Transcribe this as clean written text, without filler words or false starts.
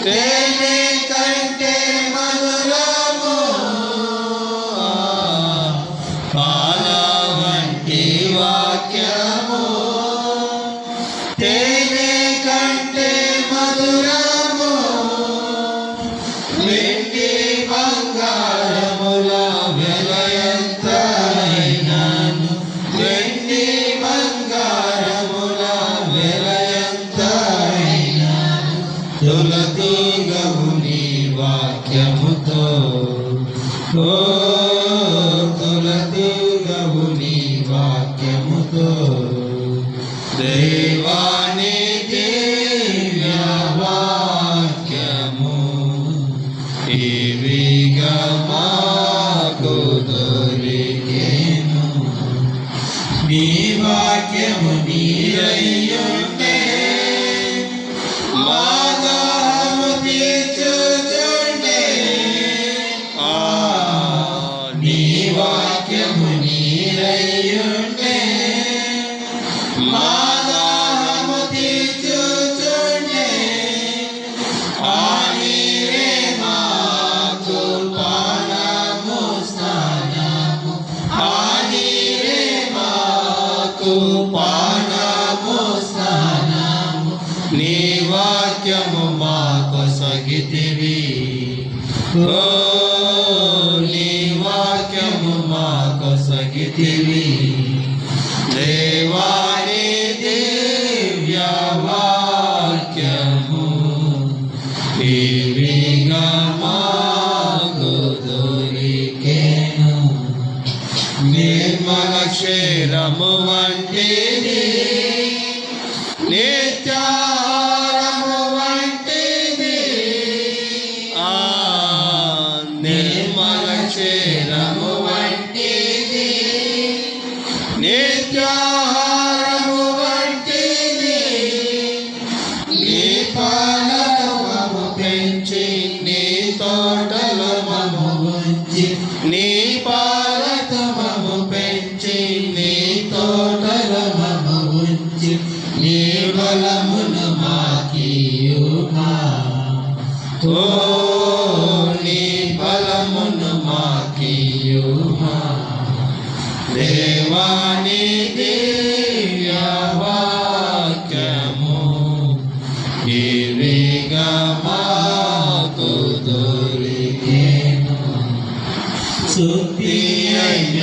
తేనె కంటే మధురము పాల వంటి వాక్యము. తేనె కంటే మధురము వెండి బంగారముల వెల ఎంతైనను. వెండి బంగారముల వెల ఎంతైనను తొలతూగవు నీ వాక్యముతో. ఓ తొలతూగవు నీ వాక్యముతో. దేవాని దివ్య వాక్యము ఇవిగా మాకు దొరికెను. నీ వాక్యము నీరయ్యుండే మా దాహము తీర్చుచుండే. నీ వాక్యము నీరయ్యుండే మా దాహము తీర్చుచుండే. ఆ నీరే మాకు పానము స్నానము. ఆ నీరే మాకు పానము స్నానము. నీ వాక్యము మాకు సగితివి. ఓ నీ వాక్యము మాకు సగితివి. దేవాని దివ్య వాక్యము ఇవిగా మాకు దొరికెను. నిర్మల క్షీరము వంటిది నిత్యాహారము వంటిది. నిర్మల క్షీరము వంటిది నిత్యాహారము వంటిది. నీ పాలకము పెంచి నీ తోటలో మము ఉంచి. నీ పాలకము పెంచి నీ తోటలో మము ఉంచి. నీ బలమును మాకియుమా. ఓ నీ బలమును మాకియుమా. దేవాని దివ్య వాక్యము ఇవిగా మాకు దొరికెను. శుద్ధి అయిన